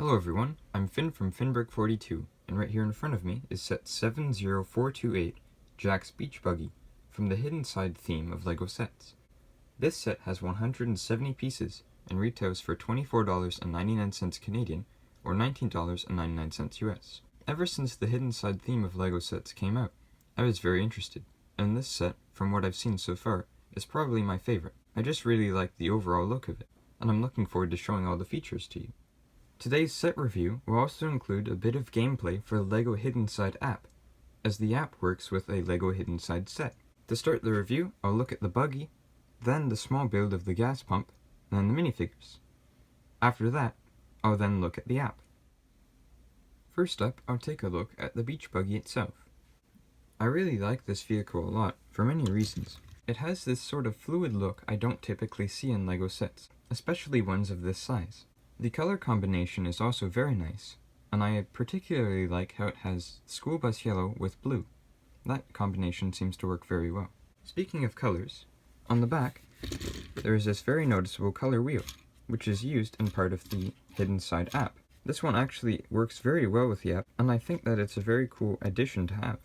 Hello everyone, I'm Finn from Finnberg42, and right here in front of me is set 70428, Jack's Beach Buggy, from the Hidden Side theme of LEGO sets. This set has 170 pieces, and retails for $24.99 Canadian, or $19.99 US. Ever since the Hidden Side theme of LEGO sets came out, I was very interested, and this set, from what I've seen so far, is probably my favorite. I just really like the overall look of it, and I'm looking forward to showing all the features to you. Today's set review will also include a bit of gameplay for the LEGO Hidden Side app, as the app works with a LEGO Hidden Side set. To start the review, I'll look at the Buggy, then the small build of the gas pump, and then the minifigures. After that, I'll then look at the app. First up, I'll take a look at the Beach Buggy itself. I really like this vehicle a lot, for many reasons. It has this sort of fluid look I don't typically see in LEGO sets, especially ones of this size. The color combination is also very nice, and I particularly like how it has school bus yellow with blue. That combination seems to work very well. Speaking of colors, on the back, there is this very noticeable color wheel, which is used in part of the Hidden Side app. This one actually works very well with the app, and I think that it's a very cool addition to have.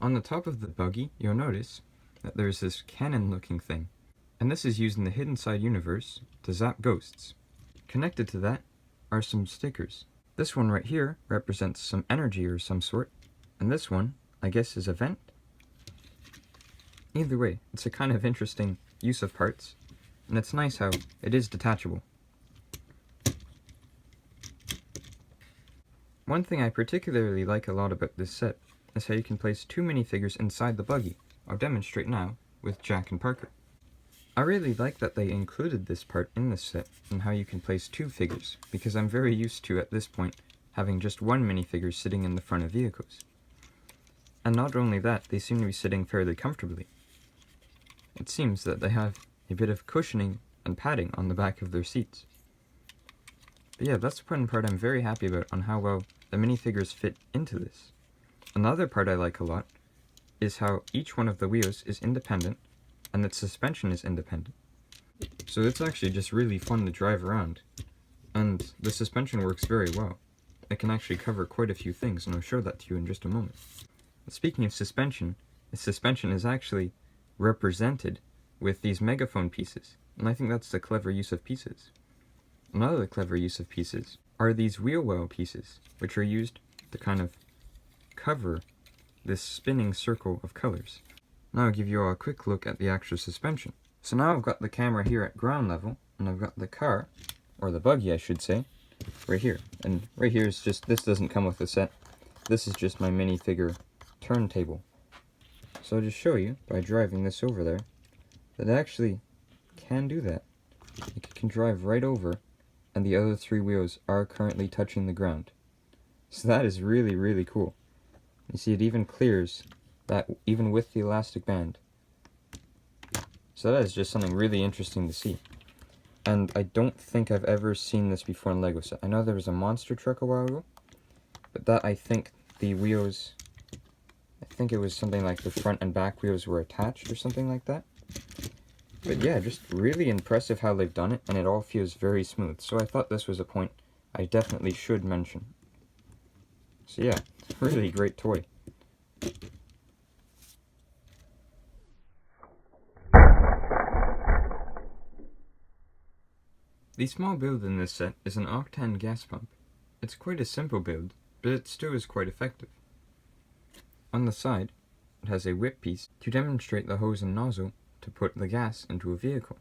On the top of the Buggy, you'll notice that there's this cannon-looking thing, and this is used in the Hidden Side universe to zap ghosts. Connected to that are some stickers. This one right here represents some energy or some sort, and this one, I guess, is a vent? Either way, it's a kind of interesting use of parts, and it's nice how it is detachable. One thing I particularly like a lot about this set is how you can place two minifigures inside the Buggy. I'll demonstrate now with Jack and Parker. I really like that they included this part in this set and how you can place two figures, because I'm very used to, at this point, having just one minifigure sitting in the front of vehicles. And not only that, they seem to be sitting fairly comfortably. It seems that they have a bit of cushioning and padding on the back of their seats. But yeah, that's one part I'm very happy about on how well the minifigures fit into this. Another part I like a lot is how each one of the wheels is independent and its suspension is independent. So it's actually just really fun to drive around. And the suspension works very well. It can actually cover quite a few things, and I'll show that to you in just a moment. Speaking of suspension, the suspension is actually represented with these megaphone pieces, and I think that's a clever use of pieces. Another clever use of pieces are these wheel well pieces, which are used to kind of cover this spinning circle of colors. Now I'll give you all a quick look at the actual suspension. So now I've got the camera here at ground level, and I've got the car, or the Buggy I should say, right here. And right here is just, this doesn't come with the set, this is just my minifigure turntable. So I'll just show you, by driving this over there, that it actually can do that. It can drive right over, and the other three wheels are currently touching the ground. So that is really, really cool. You see, it even clears that even with the elastic band. So that is just something really interesting to see. And I don't think I've ever seen this before in LEGO set. I know there was a monster truck a while ago, but that, I think the wheels, I think it was something like the front and back wheels were attached or something like that. But yeah, just really impressive how they've done it, and it all feels very smooth. So I thought this was a point I definitely should mention. So yeah, really great toy. The small build in this set is an octane gas pump. It's quite a simple build, but it still is quite effective. On the side, it has a whip piece to demonstrate the hose and nozzle to put the gas into a vehicle.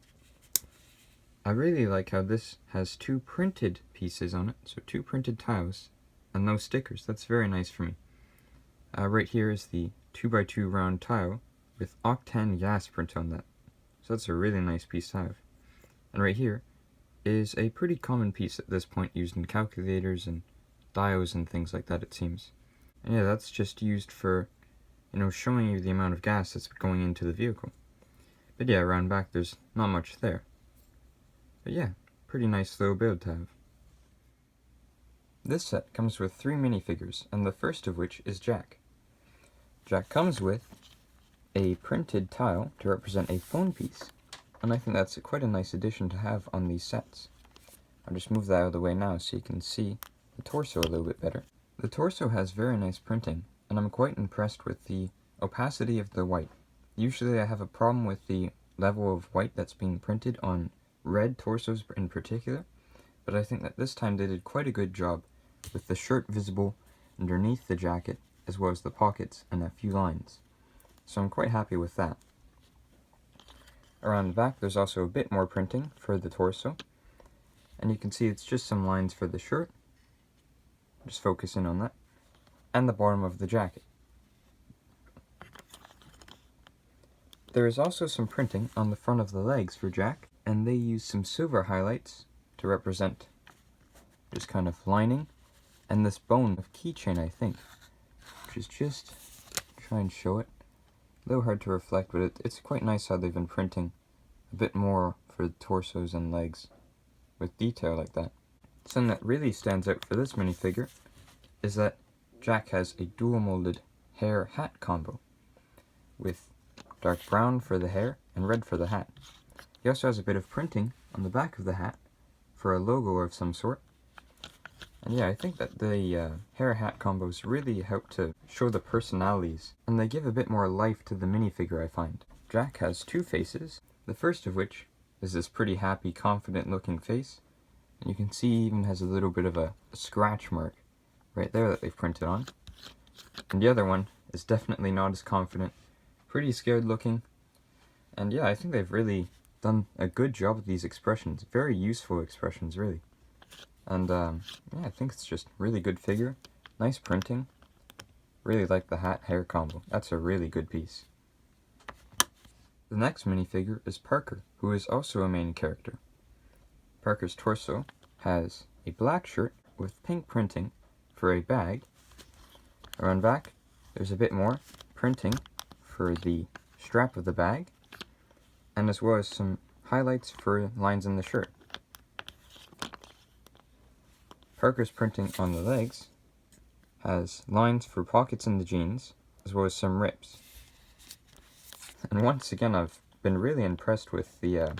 I really like how this has two printed pieces on it, so two printed tiles, and no stickers. That's very nice for me. Right here is the 2x2 round tile with octane gas print on that. So that's a really nice piece to have. And right here is a pretty common piece at this point, used in calculators and dials and things like that, it seems. And yeah, that's just used for, showing you the amount of gas that's going into the vehicle. But yeah, around back there's not much there. But yeah, pretty nice little build to have. This set comes with 3 minifigures, and the first of which is Jack. Jack comes with a printed tile to represent a phone piece, and I think that's quite a nice addition to have on these sets. I'll just move that out of the way now so you can see the torso a little bit better. The torso has very nice printing, and I'm quite impressed with the opacity of the white. Usually I have a problem with the level of white that's being printed on red torsos in particular, but I think that this time they did quite a good job with the shirt visible underneath the jacket, as well as the pockets and a few lines. So I'm quite happy with that. Around the back there's also a bit more printing for the torso, and you can see it's just some lines for the shirt, just focus in on that, and the bottom of the jacket. There is also some printing on the front of the legs for Jack, and they use some silver highlights to represent just kind of lining, and this bone of keychain, I think, which is just, try and show it, a little hard to reflect, but it's quite nice how they've been printing a bit more for the torsos and legs with detail like that. Something that really stands out for this minifigure is that Jack has a dual molded hair hat combo with dark brown for the hair and red for the hat. He also has a bit of printing on the back of the hat for a logo of some sort. And yeah, I think that the hair hat combos really help to show the personalities, and they give a bit more life to the minifigure, I find. Jack has two faces, the first of which is this pretty happy, confident looking face, and you can see he even has a little bit of a scratch mark right there that they've printed on. And the other one is definitely not as confident, pretty scared looking, and yeah, I think they've really done a good job with these expressions, very useful expressions really. And yeah, I think it's just really good figure, nice printing, really like the hat hair combo, that's a really good piece. The next minifigure is Parker, who is also a main character. Parker's torso has a black shirt with pink printing for a bag. Around back, there's a bit more printing for the strap of the bag, and as well as some highlights for lines in the shirt. Parker's printing on the legs has lines for pockets in the jeans, as well as some rips. And once again, I've been really impressed with the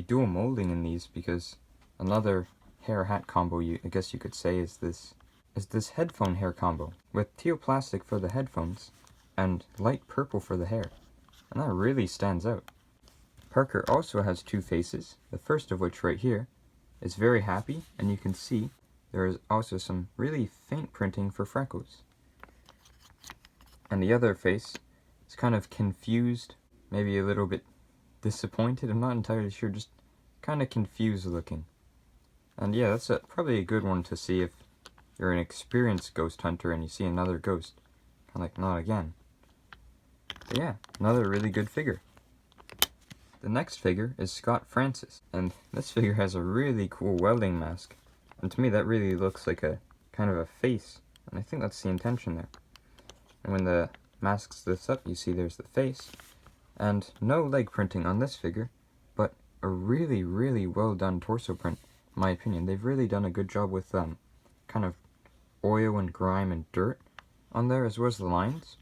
dual molding in these, because another hair hat combo, I guess you could say, is this headphone hair combo with teal plastic for the headphones and light purple for the hair, and that really stands out. Parker also has two faces, the first of which right here is very happy, and you can see there is also some really faint printing for freckles. And the other face is kind of confused, maybe a little bit disappointed, I'm not entirely sure, just kind of confused looking. And yeah, that's probably a good one to see if you're an experienced ghost hunter and you see another ghost. Kind of like, not again. But yeah, another really good figure. The next figure is Scott Francis, and this figure has a really cool welding mask, and to me that really looks like a kind of a face, and I think that's the intention there. And when the mask lifts up, you see there's the face, and no leg printing on this figure, but a really, really well done torso print, in my opinion. They've really done a good job with kind of oil and grime and dirt on there, as well as the lines.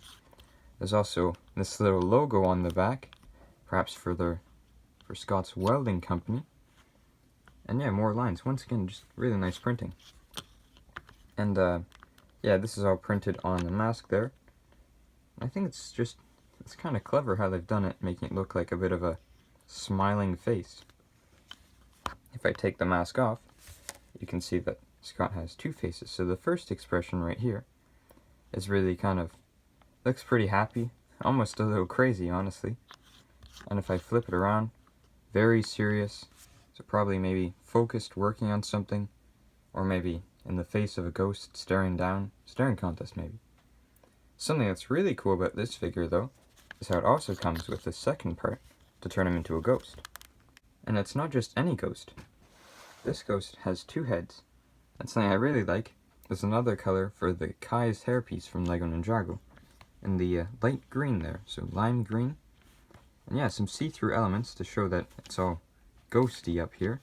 There's also this little logo on the back, perhaps for Scott's welding company. And yeah, more lines. Once again, just really nice printing. And yeah, this is all printed on the mask there. I think it's kind of clever how they've done it, making it look like a bit of a smiling face. If I take the mask off, you can see that Scott has two faces. So the first expression right here is really kind of, looks pretty happy, almost a little crazy, honestly. And if I flip it around, very serious, so probably maybe focused, working on something, or maybe in the face of a ghost staring contest maybe. Something that's really cool about this figure though, is how it also comes with the second part to turn him into a ghost. And it's not just any ghost. This ghost has two heads, and something I really like is another color for the Kai's hairpiece from LEGO Ninjago, in the light green there, so lime green. And yeah, some see-through elements to show that it's all ghosty up here,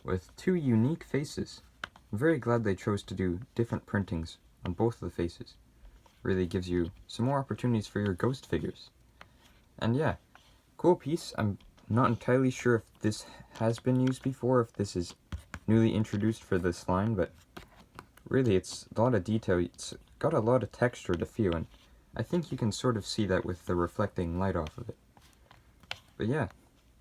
with two unique faces. I'm very glad they chose to do different printings on both of the faces. Really gives you some more opportunities for your ghost figures. And yeah, cool piece. I'm not entirely sure if this has been used before, if this is newly introduced for this line, but really it's a lot of detail. It's got a lot of texture to feel, and I think you can sort of see that with the reflecting light off of it. But yeah,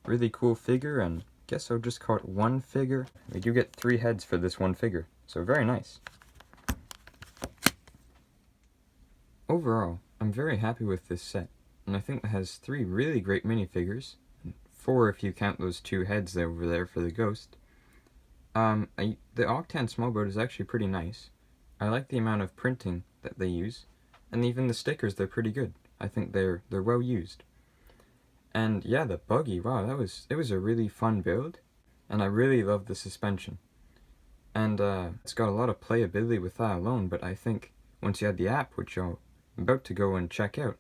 really cool figure, and guess I'll just call it one figure. We do get 3 heads for this one figure, so very nice. Overall, I'm very happy with this set, and I think it has 3 really great minifigures, 4 if you count those 2 heads over there for the ghost. The Octan small boat is actually pretty nice. I like the amount of printing that they use, and even the stickers, they're pretty good. I think they're well used. And yeah, the Buggy, wow, it was a really fun build, and I really love the suspension. And it's got a lot of playability with that alone, but I think once you add the app, which I'm about to go and check out,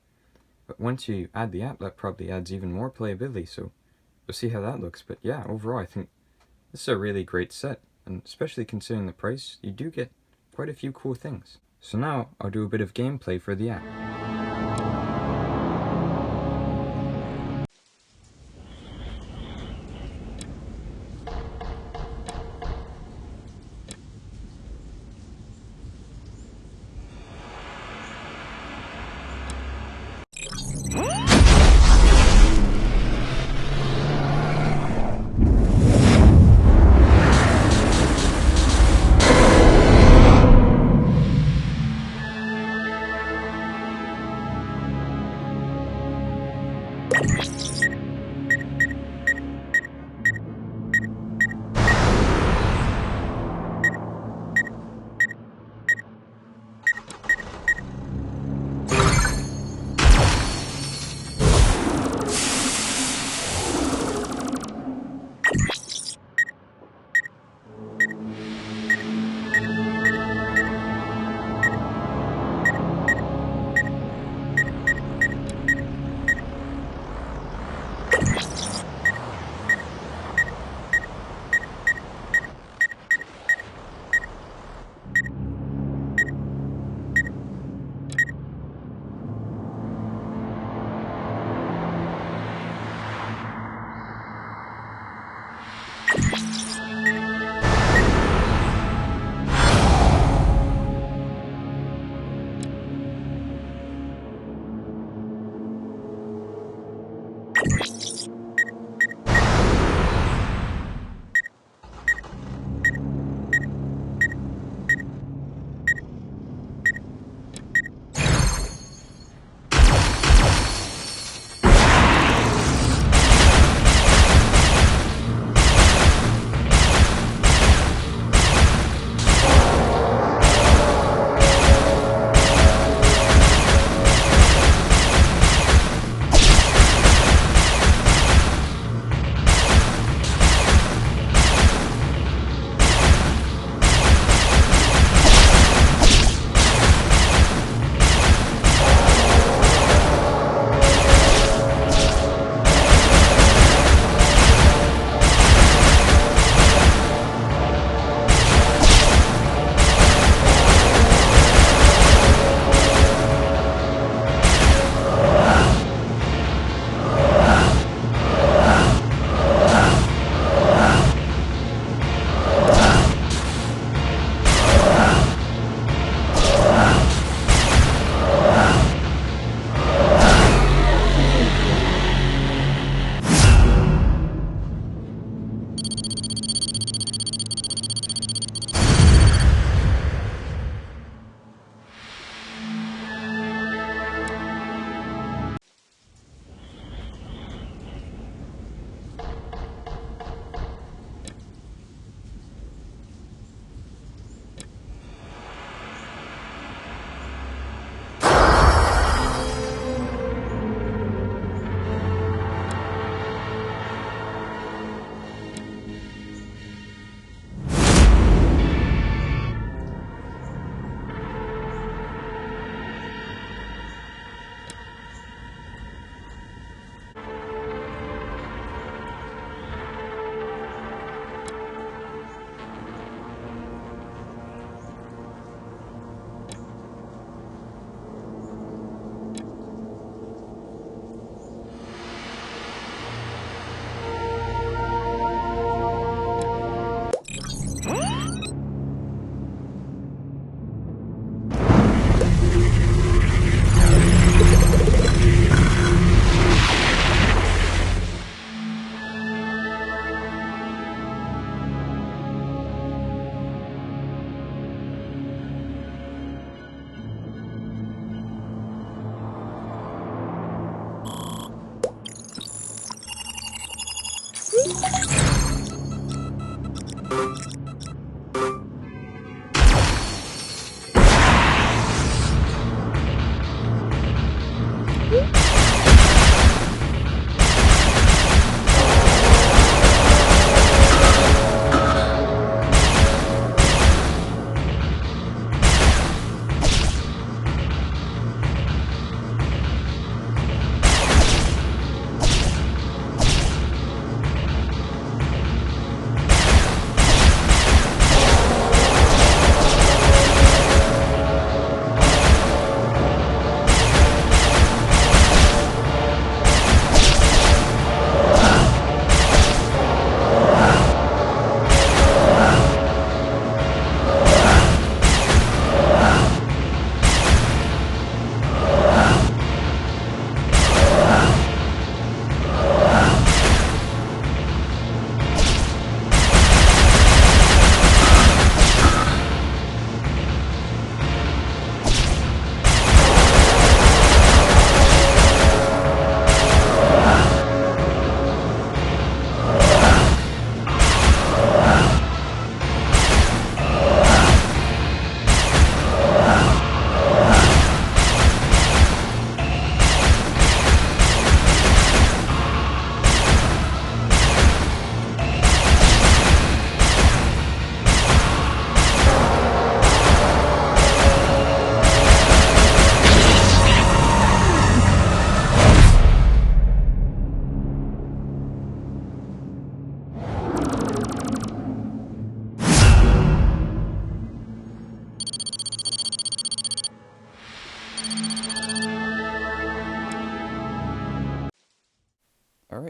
but once you add the app, that probably adds even more playability, so we'll see how that looks. But yeah, overall, I think this is a really great set, and especially considering the price, you do get quite a few cool things. So now, I'll do a bit of gameplay for the app.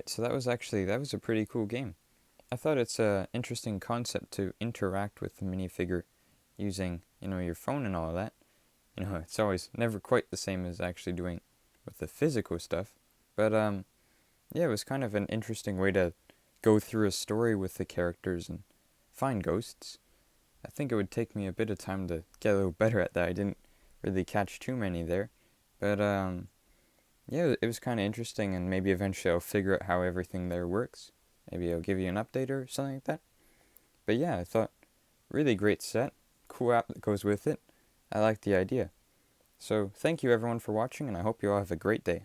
Alright, so that was a pretty cool game. I thought it's a interesting concept to interact with the minifigure using, your phone and all of that. It's always never quite the same as actually doing with the physical stuff. But yeah, it was kind of an interesting way to go through a story with the characters and find ghosts. I think it would take me a bit of time to get a little better at that. I didn't really catch too many there. But yeah, it was kind of interesting, and maybe eventually I'll figure out how everything there works. Maybe I'll give you an update or something like that. But yeah, I thought really great set, cool app that goes with it. I like the idea. So thank you everyone for watching, and I hope you all have a great day.